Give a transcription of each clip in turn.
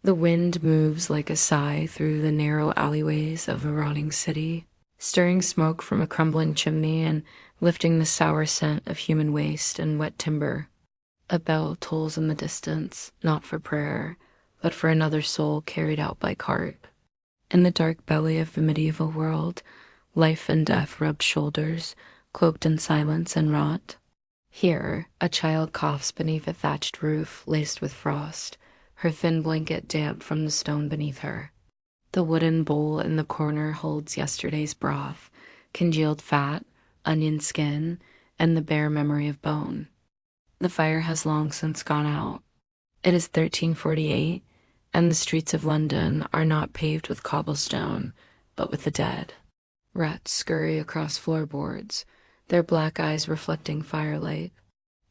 The wind moves like a sigh through the narrow alleyways of a rotting city, stirring smoke from a crumbling chimney and lifting the sour scent of human waste and wet timber. A bell tolls in the distance, not for prayer, but for another soul carried out by cart. In the dark belly of the medieval world, life and death rubbed shoulders, cloaked in silence and rot. Here, a child coughs beneath a thatched roof laced with frost, her thin blanket damp from the stone beneath her. The wooden bowl in the corner holds yesterday's broth, congealed fat, onion skin, and the bare memory of bone. The fire has long since gone out. It is 1348, and the streets of London are not paved with cobblestone, but with the dead. Rats scurry across floorboards, their black eyes reflecting firelight.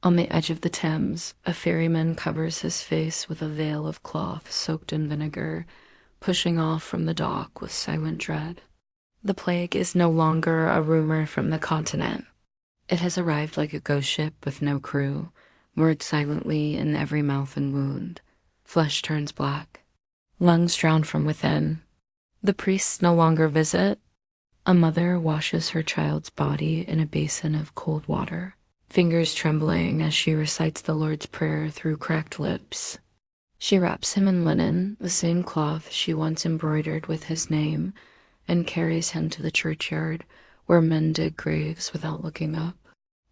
On the edge of the Thames, a ferryman covers his face with a veil of cloth soaked in vinegar, pushing off from the dock with silent dread. The plague is no longer a rumor from the continent. It has arrived like a ghost ship with no crew, moored silently in every mouth and wound. Flesh turns black. Lungs drown from within. The priests no longer visit. A mother washes her child's body in a basin of cold water, fingers trembling as she recites the Lord's Prayer through cracked lips. She wraps him in linen, the same cloth she once embroidered with his name, and carries him to the churchyard, where men dig graves without looking up.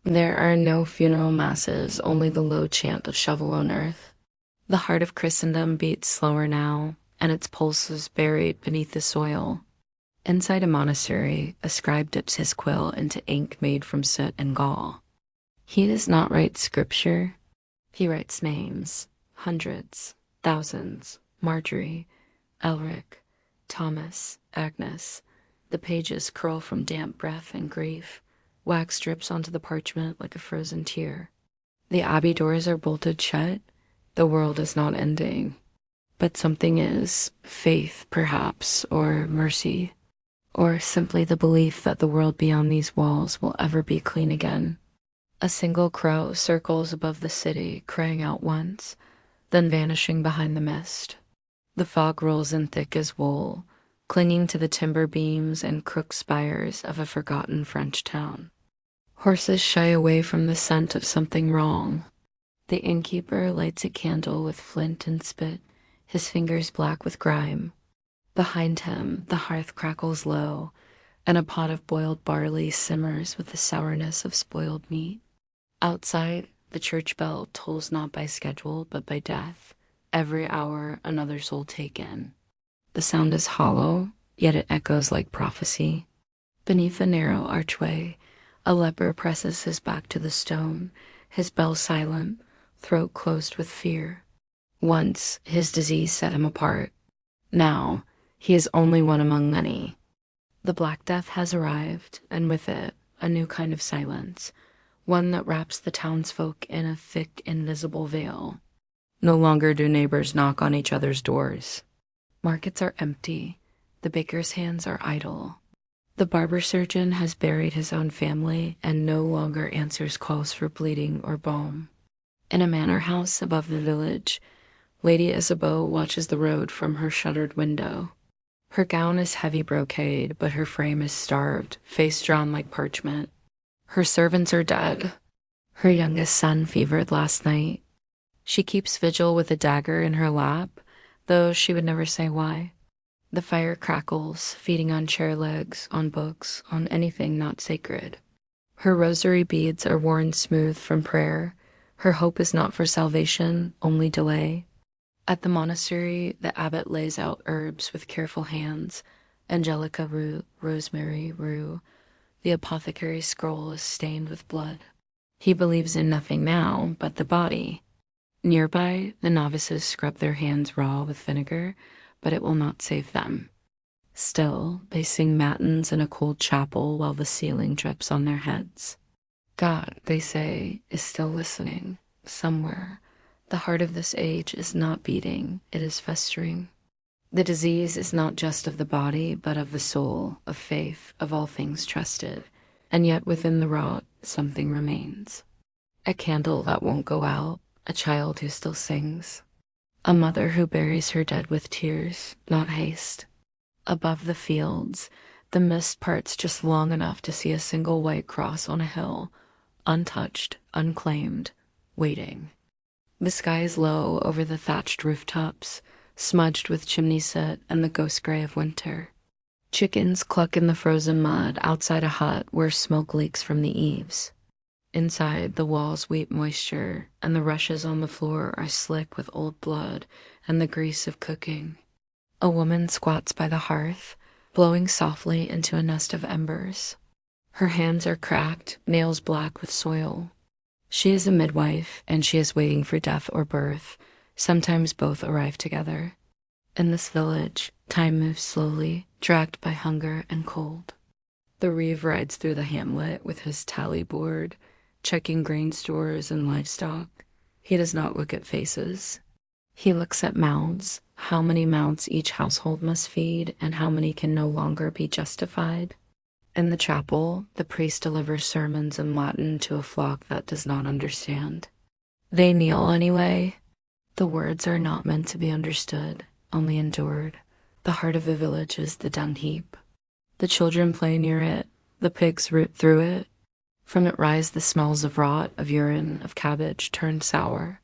There are no funeral masses, only the low chant of shovel on earth. The heart of Christendom beats slower now, and its pulse is buried beneath the soil. Inside a monastery, a scribe dips his quill into ink made from soot and gall. He does not write scripture. He writes names, hundreds, thousands, Marjorie, Elric, Thomas, Agnes. The pages curl from damp breath and grief. Wax drips onto the parchment like a frozen tear. The abbey doors are bolted shut. The world is not ending. But something is, faith perhaps, or mercy, or simply the belief that the world beyond these walls will ever be clean again. A single crow circles above the city, crying out once, then vanishing behind the mist. The fog rolls in thick as wool, clinging to the timber beams and crooked spires of a forgotten French town. Horses shy away from the scent of something wrong. The innkeeper lights a candle with flint and spit, his fingers black with grime. Behind him, the hearth crackles low, and a pot of boiled barley simmers with the sourness of spoiled meat. Outside, the church bell tolls not by schedule, but by death. Every hour, another soul taken. The sound is hollow, yet it echoes like prophecy. Beneath a narrow archway, a leper presses his back to the stone, his bell silent, throat closed with fear. Once, his disease set him apart. Now, he is only one among many. The Black Death has arrived, and with it, a new kind of silence, one that wraps the townsfolk in a thick, invisible veil. No longer do neighbors knock on each other's doors. Markets are empty. The baker's hands are idle. The barber surgeon has buried his own family and no longer answers calls for bleeding or balm. In a manor house above the village, Lady Isabeau watches the road from her shuttered window. Her gown is heavy brocade, but her frame is starved, face drawn like parchment. Her servants are dead. Her youngest son fevered last night. She keeps vigil with a dagger in her lap, though she would never say why. The fire crackles, feeding on chair legs, on books, on anything not sacred. Her rosary beads are worn smooth from prayer. Her hope is not for salvation, only delay. At the monastery, the abbot lays out herbs with careful hands, angelica root, rosemary rue. The apothecary's scroll is stained with blood. He believes in nothing now but the body. Nearby, the novices scrub their hands raw with vinegar, but it will not save them. Still, they sing matins in a cold chapel while the ceiling drips on their heads. God, they say, is still listening, somewhere. The heart of this age is not beating, it is festering. The disease is not just of the body, but of the soul, of faith, of all things trusted. And yet within the rot, something remains. A candle that won't go out, a child who still sings. A mother who buries her dead with tears, not haste. Above the fields, the mist parts just long enough to see a single white cross on a hill, untouched, unclaimed, waiting. The sky is low over the thatched rooftops, smudged with chimney soot and the ghost gray of winter. Chickens cluck in the frozen mud outside a hut where smoke leaks from the eaves. Inside, the walls weep moisture, and the rushes on the floor are slick with old blood and the grease of cooking. A woman squats by the hearth, blowing softly into a nest of embers. Her hands are cracked, nails black with soil. She is a midwife, and she is waiting for death or birth. Sometimes both arrive together. In this village, time moves slowly, dragged by hunger and cold. The reeve rides through the hamlet with his tally board, checking grain stores and livestock. He does not look at faces. He looks at mouths, how many mouths each household must feed and how many can no longer be justified. In the chapel, the priest delivers sermons in Latin to a flock that does not understand. They kneel anyway. The words are not meant to be understood, only endured. The heart of the village is the dung heap. The children play near it, the pigs root through it. From it rise the smells of rot, of urine, of cabbage turned sour.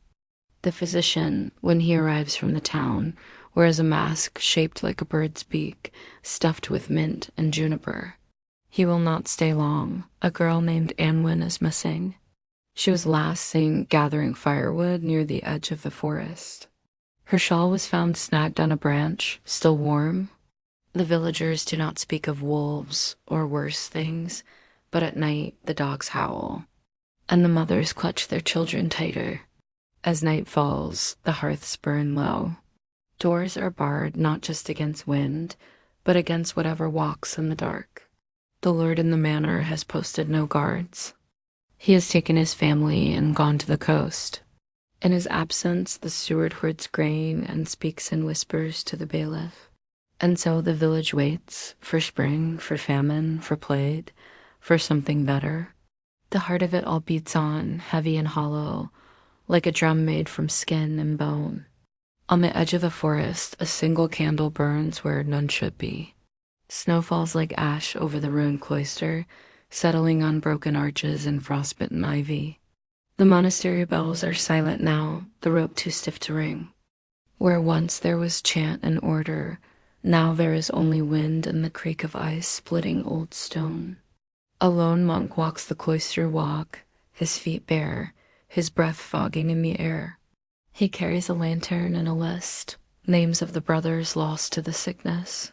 The physician, when he arrives from the town, wears a mask shaped like a bird's beak, stuffed with mint and juniper. He will not stay long. A girl named Anwin is missing. She was last seen gathering firewood near the edge of the forest. Her shawl was found snagged on a branch, still warm. The villagers do not speak of wolves or worse things, but at night the dogs howl, and the mothers clutch their children tighter. As night falls, the hearths burn low. Doors are barred not just against wind, but against whatever walks in the dark. The lord in the manor has posted no guards. He has taken his family and gone to the coast. In his absence, the steward hoards grain and speaks in whispers to the bailiff. And so the village waits for spring, for famine, for plague, for something better. The heart of it all beats on, heavy and hollow, like a drum made from skin and bone. On the edge of the forest, a single candle burns where none should be. Snow falls like ash over the ruined cloister, settling on broken arches and frostbitten ivy. The monastery bells are silent now, the rope too stiff to ring. Where once there was chant and order, now there is only wind and the creak of ice splitting old stone. A lone monk walks the cloister walk, his feet bare, his breath fogging in the air. He carries a lantern and a list, names of the brothers lost to the sickness.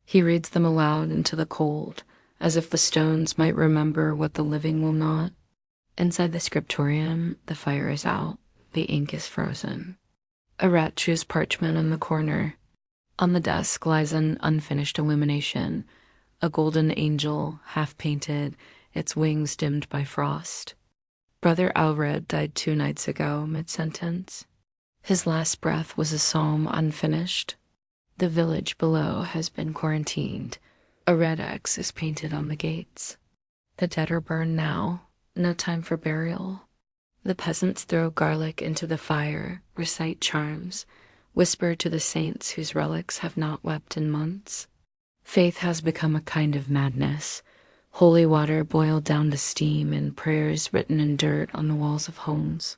He reads them aloud into the cold, as if the stones might remember what the living will not. Inside the scriptorium, the fire is out, the ink is frozen. A rat chews parchment in the corner. On the desk lies an unfinished illumination, a golden angel, half-painted, its wings dimmed by frost. Brother Alred died 2 nights ago, mid-sentence. His last breath was a psalm unfinished. The village below has been quarantined. A red X is painted on the gates. The dead are burned now, no time for burial. The peasants throw garlic into the fire, recite charms, whisper to the saints whose relics have not wept in months. Faith has become a kind of madness, holy water boiled down to steam and prayers written in dirt on the walls of homes.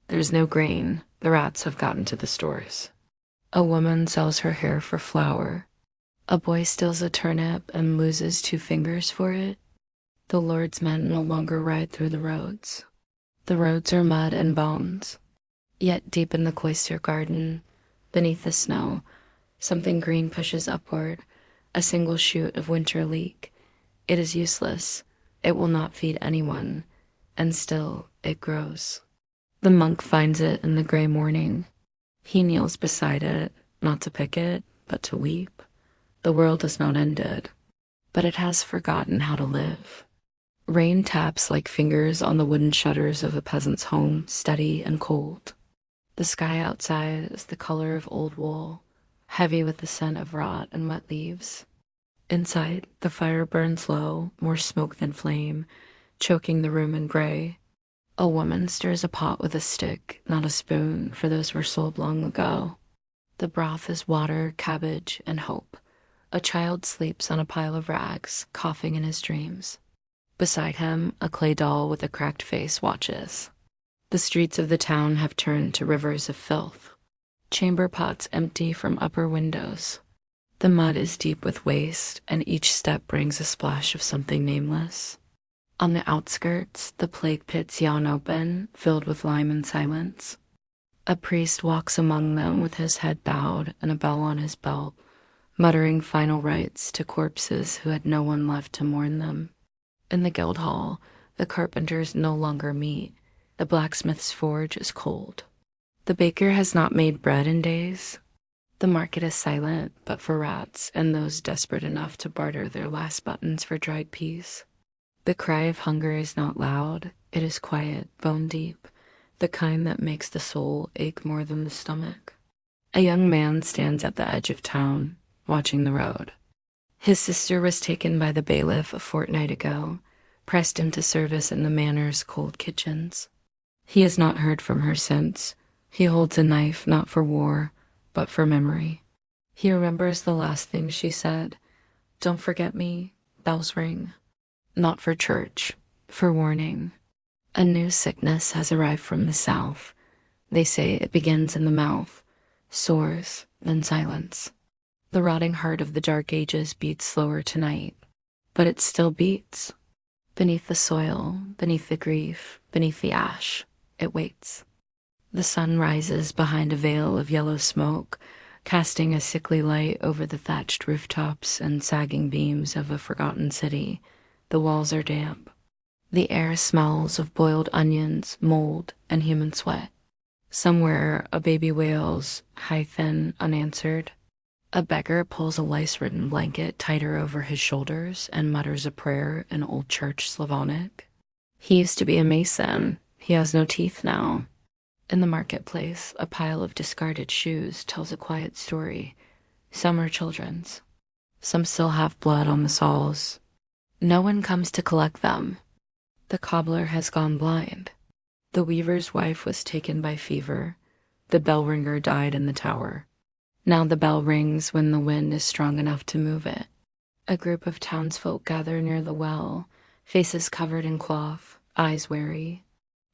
There's no grain, the rats have gotten to the stores. A woman sells her hair for flour. A boy steals a turnip and loses 2 fingers for it. The Lord's men no longer ride through the roads. The roads are mud and bones. Yet deep in the cloister garden, beneath the snow, something green pushes upward, a single shoot of winter leek. It is useless. It will not feed anyone, and still it grows. The monk finds it in the gray morning. He kneels beside it, not to pick it, but to weep. The world has not ended, but it has forgotten how to live. Rain taps like fingers on the wooden shutters of a peasant's home, steady and cold. The sky outside is the color of old wool, heavy with the scent of rot and wet leaves. Inside, the fire burns low, more smoke than flame, choking the room in gray. A woman stirs a pot with a stick, not a spoon, for those were sold long ago. The broth is water, cabbage, and hope. A child sleeps on a pile of rags, coughing in his dreams. Beside him, a clay doll with a cracked face watches. The streets of the town have turned to rivers of filth. Chamber pots empty from upper windows. The mud is deep with waste, and each step brings a splash of something nameless. On the outskirts, the plague pits yawn open, filled with lime and silence. A priest walks among them with his head bowed and a bell on his belt, muttering final rites to corpses who had no one left to mourn them. In the guild hall, the carpenters no longer meet. The blacksmith's forge is cold. The baker has not made bread in days. The market is silent, but for rats and those desperate enough to barter their last buttons for dried peas. The cry of hunger is not loud. It is quiet, bone deep, the kind that makes the soul ache more than the stomach. A young man stands at the edge of town, watching the road. His sister was taken by the bailiff a fortnight ago, pressed into service in the manor's cold kitchens. He has not heard from her since. He holds a knife not for war, but for memory. He remembers the last thing she said. Don't forget me, bells ring. Not for church, for warning. A new sickness has arrived from the south. They say it begins in the mouth, soars, then silence. The rotting heart of the dark ages beats slower tonight, but it still beats. Beneath the soil, beneath the grief, beneath the ash, it waits. The sun rises behind a veil of yellow smoke, casting a sickly light over the thatched rooftops and sagging beams of a forgotten city. The walls are damp. The air smells of boiled onions, mold, and human sweat. Somewhere a baby wails, high thin, unanswered. A beggar pulls a lice-ridden blanket tighter over his shoulders and mutters a prayer in Old Church Slavonic. He used to be a mason. He has no teeth now. In the marketplace, a pile of discarded shoes tells a quiet story. Some are children's. Some still have blood on the soles. No one comes to collect them. The cobbler has gone blind. The weaver's wife was taken by fever. The bell ringer died in the tower. Now the bell rings when the wind is strong enough to move it. A group of townsfolk gather near the well, faces covered in cloth, eyes wary.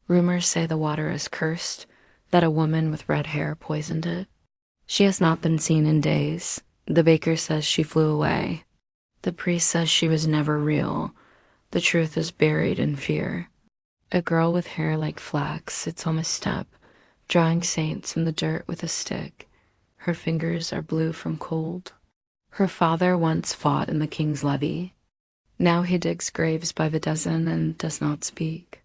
Rumors say the water is cursed, that a woman with red hair poisoned it. She has not been seen in days. The baker says she flew away. The priest says she was never real. The truth is buried in fear. A girl with hair like flax sits on a step, drawing saints in the dirt with a stick. Her fingers are blue from cold. Her father once fought in the king's levy. Now he digs graves by the dozen and does not speak.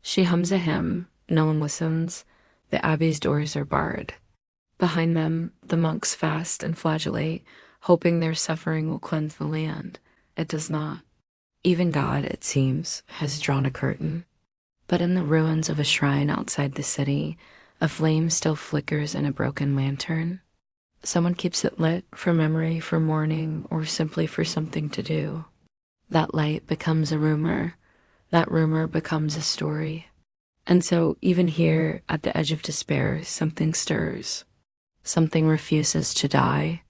She hums a hymn. No one listens. The abbey's doors are barred. Behind them, the monks fast and flagellate, hoping their suffering will cleanse the land. It does not. Even God, it seems, has drawn a curtain. But in the ruins of a shrine outside the city, a flame still flickers in a broken lantern. Someone keeps it lit for memory, for mourning, or simply for something to do. That light becomes a rumor. That rumor becomes a story. And so, even here, at the edge of despair, something stirs. Something refuses to die.